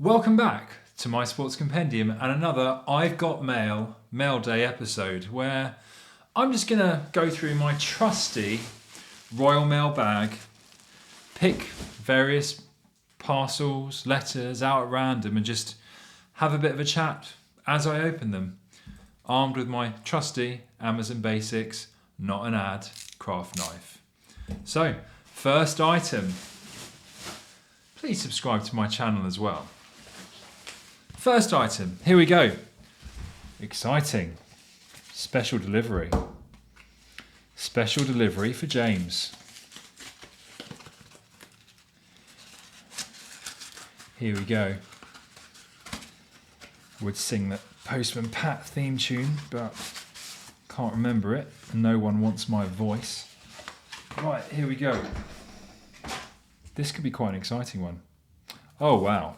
Welcome back to my Sports Compendium and another I've Got Mailday episode where I'm just going to go through my trusty Royal Mail bag, pick various parcels, letters out at random and just have a bit of a chat as I open them, armed with my trusty Amazon Basics, not an ad, craft knife. So, first item. Please subscribe to my channel as well. First item, here we go. Exciting. Special delivery. Special delivery for James. Here we go. Would sing the Postman Pat theme tune, but can't remember it. No one wants my voice. Right, here we go. This could be quite an exciting one. Oh, wow.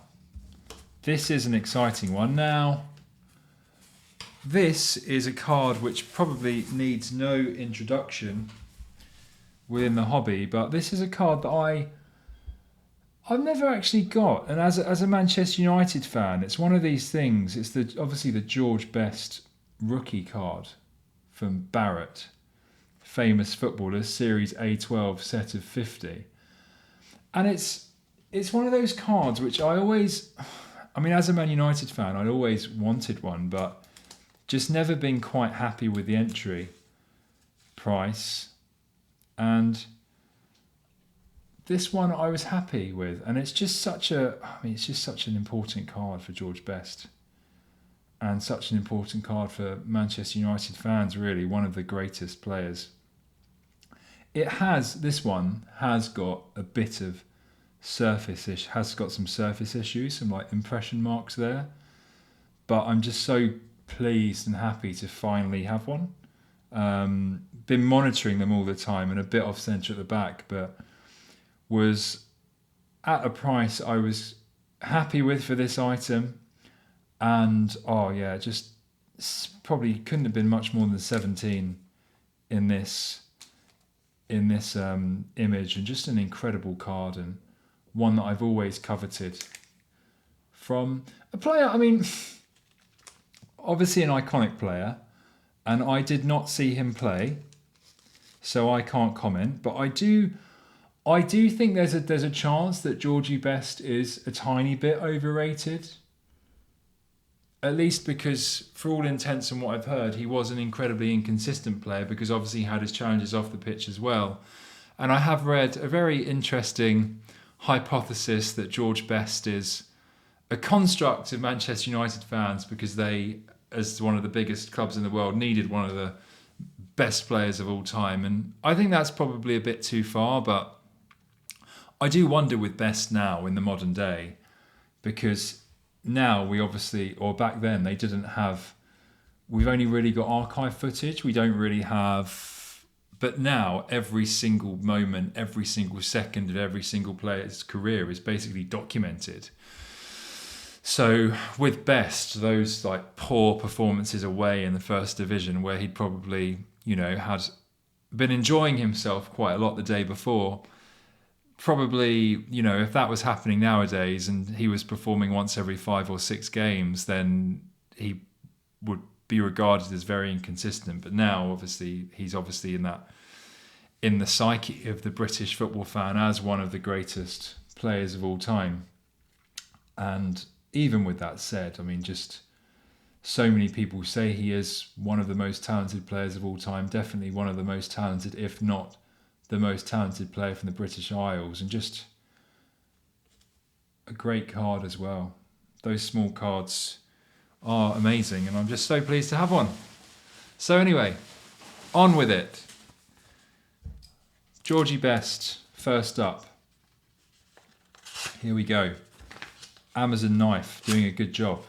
This is an exciting one. Now, this is a card which probably needs no introduction within the hobby, but this is a card that I've never actually got. And as a Manchester United fan, it's one of these things. It's obviously the George Best rookie card from Barrett, famous footballers, Series A12 set of 50. And it's one of those cards which as a Man United fan, I'd always wanted one, but just never been quite happy with the entry price. And this one I was happy with, and it's just such an important card for George Best, and such an important card for Manchester United fans. Really, one of the greatest players. This one has got a bit of has got some surface issues, some like impression marks there, but I'm just so pleased and happy to finally have one. Been monitoring them all the time and a bit off centre at the back, but was at a price I was happy with for this item, and just probably couldn't have been much more than 17 in this image, and just an incredible card and one that I've always coveted from a player. Obviously an iconic player, and I did not see him play, so I can't comment. But I do think there's a chance that Georgie Best is a tiny bit overrated. At least because, for all intents and what I've heard, he was an incredibly inconsistent player because obviously he had his challenges off the pitch as well. And I have read a very interesting hypothesis that George Best is a construct of Manchester United fans because they, as one of the biggest clubs in the world, needed one of the best players of all time. And I think that's probably a bit too far, but I do wonder with Best now in the modern day, because now back then they didn't have, we've only really got archive footage. We don't really have. But now, every single moment, every single second of every single player's career is basically documented. So with Best, those like poor performances away in the first division, where he'd probably, had been enjoying himself quite a lot the day before, probably, if that was happening nowadays and he was performing once every 5 or 6 games, then he would be regarded as very inconsistent. But now, obviously, he's in the psyche of the British football fan as one of the greatest players of all time. And even with that said, just so many people say he is one of the most talented players of all time, definitely one of the most talented, if not the most talented player from the British Isles, and just a great card as well. Those small cards are amazing, and I'm just so pleased to have one. So anyway, on with it. Georgie Best, first up. Here we go. Amazon knife, doing a good job.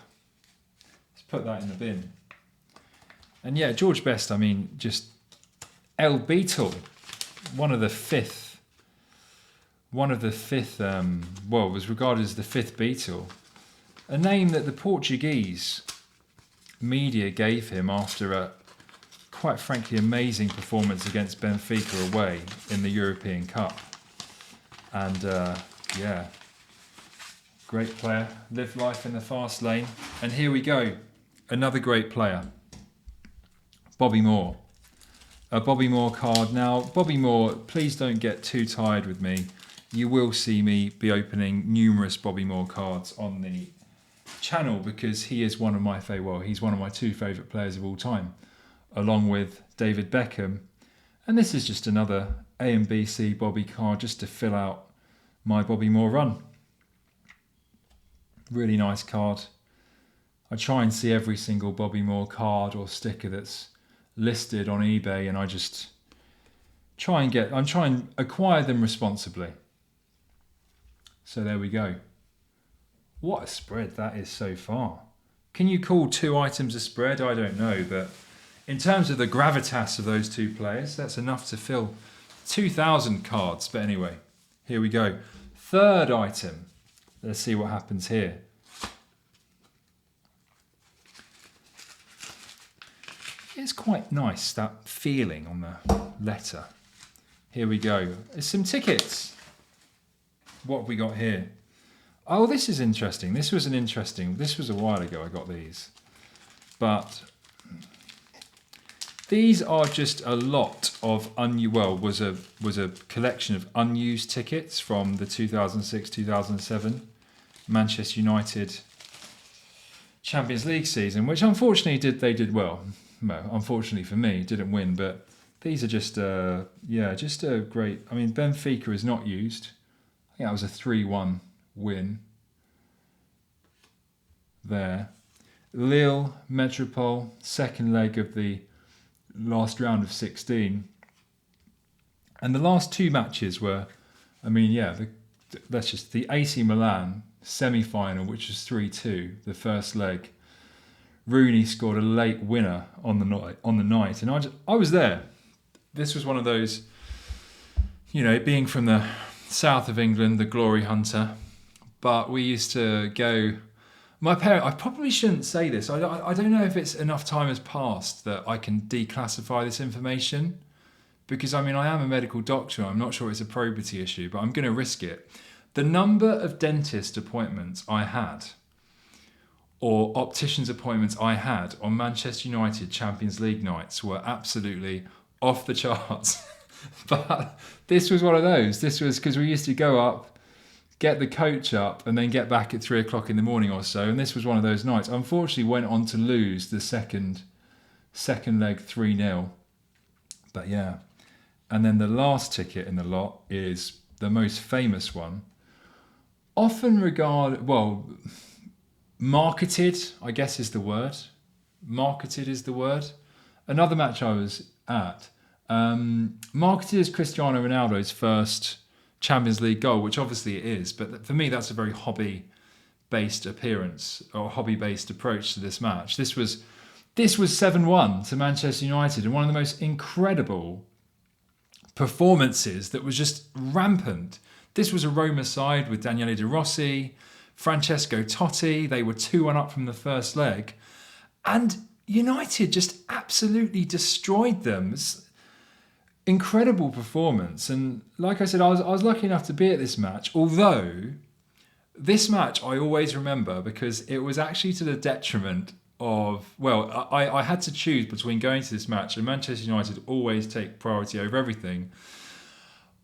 Let's put that in the bin. And yeah, George Best, just El Beetle, was regarded as the fifth Beatle, a name that the Portuguese media gave him after a quite frankly amazing performance against Benfica away in the European Cup. And Great player. Live life in the fast lane. And here we go. Another great player. Bobby Moore. A Bobby Moore card. Now, Bobby Moore, please don't get too tired with me. You will see me be opening numerous Bobby Moore cards on the channel because he is one of my favourite, well, he's one of my two favourite players of all time, along with David Beckham. And this is just another A and B C Bobby card just to fill out my Bobby Moore run. Really nice card. I try and see every single Bobby Moore card or sticker that's listed on eBay, and I just try and acquire them responsibly. So there we go. What a spread that is so far. Can you call 2 items a spread? I don't know, but in terms of the gravitas of those two players, that's enough to fill 2,000 cards. But anyway, here we go. Third item. Let's see what happens here. It's quite nice, that feeling on the letter. Here we go. There's some tickets. What have we got here? Oh, this is interesting. This was a while ago I got these. But these are just a lot of was a collection of unused tickets from the 2006-2007 Manchester United Champions League season, which unfortunately they did well. No, unfortunately for me, didn't win, but these are just just a great. I mean, Benfica is not used. I think that was a 3-1 win there. Lille, Metropole, second leg of the last round of 16. And the last two matches were, the AC Milan semi-final, which was 3-2, the first leg. Rooney scored a late winner on the night, and I was there. This was one of those, being from the south of England, the glory hunter. But we used to go. My parents. I probably shouldn't say this. I don't know if it's enough time has passed that I can declassify this information, because I am a medical doctor. I'm not sure it's a probity issue, but I'm going to risk it. The number of dentist appointments I had, or opticians appointments I had on Manchester United Champions League nights, were absolutely off the charts. But this was one of those. This was because we used to go up, get the coach up, and then get back at 3 o'clock in the morning or so. And this was one of those nights. Unfortunately, went on to lose the second leg 3-0. But yeah. And then the last ticket in the lot is the most famous one. Often marketed, I guess is the word. Marketed is the word. Another match I was at, marketed as Cristiano Ronaldo's first Champions League goal, which obviously it is, but for me that's a very hobby-based appearance or hobby-based approach to this match. This was 7-1 to Manchester United, and one of the most incredible performances that was just rampant. This was a Roma side with Daniele De Rossi, Francesco Totti. They were 2-1 up from the first leg, and United just absolutely destroyed them. It's incredible performance. And like I said, I was lucky enough to be at this match, although this match I always remember because it was actually to the detriment of, I had to choose between going to this match, and Manchester United always take priority over everything,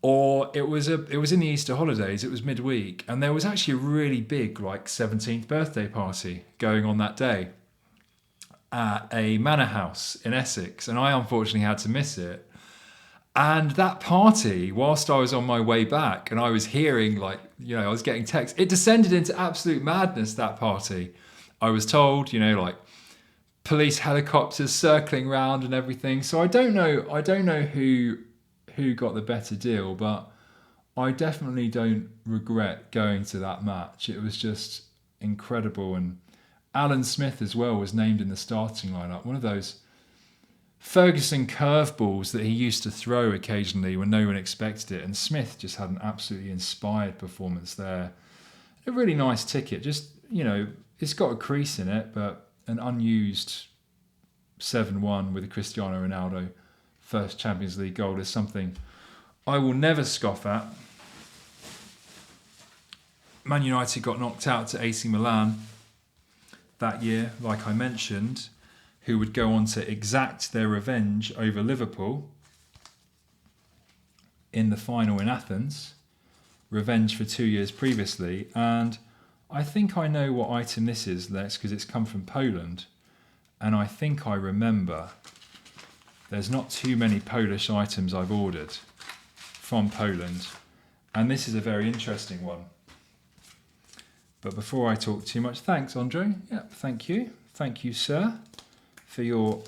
or it was in the Easter holidays, it was midweek, and there was actually a really big 17th birthday party going on that day at a manor house in Essex, and I unfortunately had to miss it. And that party, whilst I was on my way back and I was hearing I was getting texts, it descended into absolute madness, that party. I was told, police helicopters circling around and everything. So I don't know who got the better deal, but I definitely don't regret going to that match. It was just incredible. And Alan Smith as well was named in the starting lineup. One of those Ferguson curveballs that he used to throw occasionally when no one expected it. And Smith just had an absolutely inspired performance there. A really nice ticket. Just, it's got a crease in it, but an unused 7-1 with a Cristiano Ronaldo first Champions League goal is something I will never scoff at. Man United got knocked out to AC Milan that year, like I mentioned, who would go on to exact their revenge over Liverpool in the final in Athens. Revenge for 2 years previously. And I think I know what item this is, Lex, because it's come from Poland. And I think I remember there's not too many Polish items I've ordered from Poland. And this is a very interesting one. But before I talk too much, thanks, Andre. Yep, thank you. Thank you, sir, for your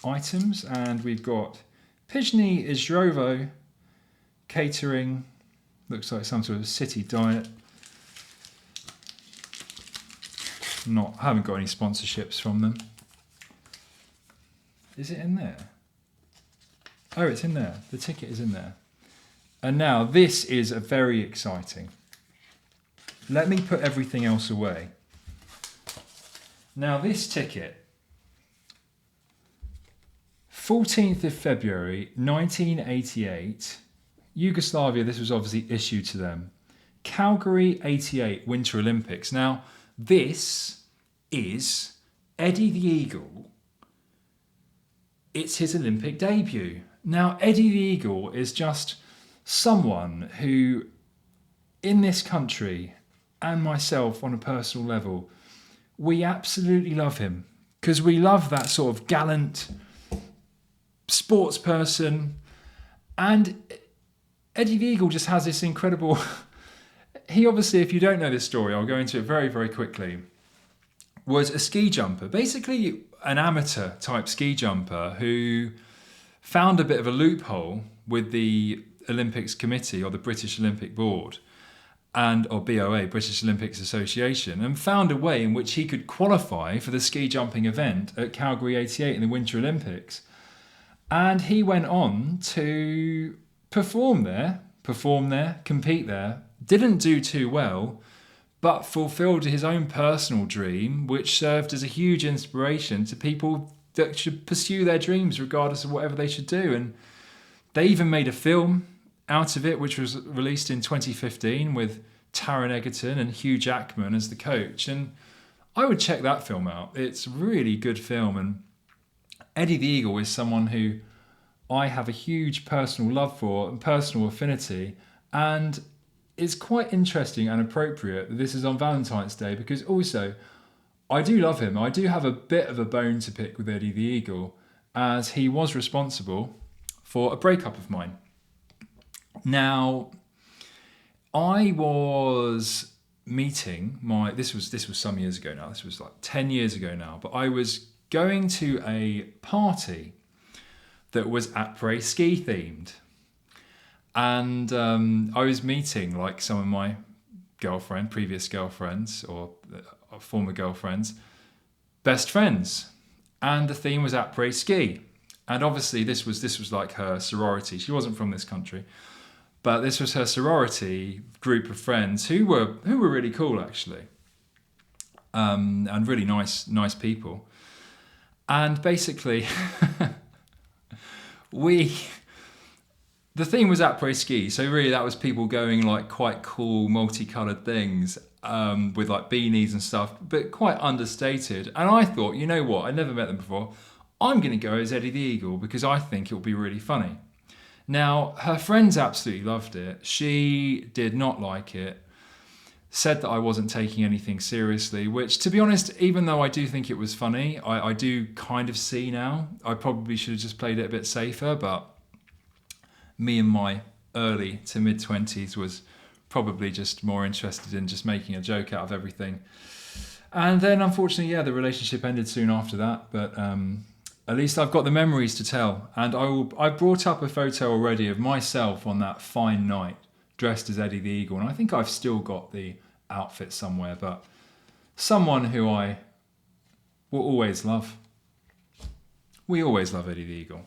items. And we've got Pizhny Izdrovo catering. Looks like some sort of city diet. I haven't got any sponsorships from them. Is it in there? Oh, it's in there. The ticket is in there. And now this is a very exciting. Let me put everything else away. Now this ticket, 14th of February 1988, Yugoslavia, this was obviously issued to them. Calgary 88 Winter Olympics. Now this is Eddie the Eagle. It's his Olympic debut. Now Eddie the Eagle is just someone who, in this country, and myself on a personal level, we absolutely love him because we love that sort of gallant sports person. And Eddie the Eagle just has this incredible... He obviously, if you don't know this story, I'll go into it very, very quickly, was a ski jumper, basically an amateur type ski jumper who found a bit of a loophole with the Olympics Committee or the British Olympic Board or BOA, British Olympics Association, and found a way in which he could qualify for the ski jumping event at Calgary 88 in the Winter Olympics. And he went on to perform there, compete there, didn't do too well, but fulfilled his own personal dream, which served as a huge inspiration to people that should pursue their dreams regardless of whatever they should do. And they even made a film out of it, which was released in 2015 with Taron Egerton and Hugh Jackman as the coach. And I would check that film out. It's a really good film. And Eddie the Eagle is someone who I have a huge personal love for and personal affinity. And it's quite interesting and appropriate that this is on Valentine's Day, because also I do love him. I do have a bit of a bone to pick with Eddie the Eagle, as he was responsible for a breakup of mine. Now, I was meeting this was some years ago now, this was like 10 years ago now, but I was going to a party that was après ski themed. And I was meeting like some of my previous girlfriends or former girlfriends, best friends. And the theme was après ski. And obviously this was like her sorority. She wasn't from this country, but this was her sorority group of friends who were really cool actually, and really nice people. And basically, the theme was après ski, so really that was people going like quite cool, multicolored things with like beanies and stuff, but quite understated. And I thought, you know what? I'd never met them before. I'm going to go as Eddie the Eagle because I think it'll be really funny. Now, her friends absolutely loved it. She did not like it. Said that I wasn't taking anything seriously, which, to be honest, even though I do think it was funny, I do kind of see now. I probably should have just played it a bit safer, but me in my early to mid-20s was probably just more interested in just making a joke out of everything. And then, unfortunately, the relationship ended soon after that, but at least I've got the memories to tell. And I brought up a photo already of myself on that fine night, dressed as Eddie the Eagle, and I think I've still got the outfit somewhere, but someone who I will always love. We always love Eddie the Eagle.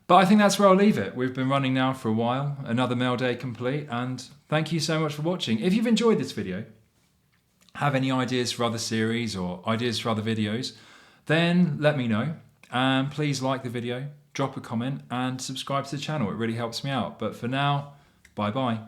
But I think that's where I'll leave it. We've been running now for a while, another Mailday complete, and thank you so much for watching. If you've enjoyed this video, have any ideas for other series or ideas for other videos, then let me know. And please like the video, drop a comment and subscribe to the channel. It really helps me out. But for now, bye-bye.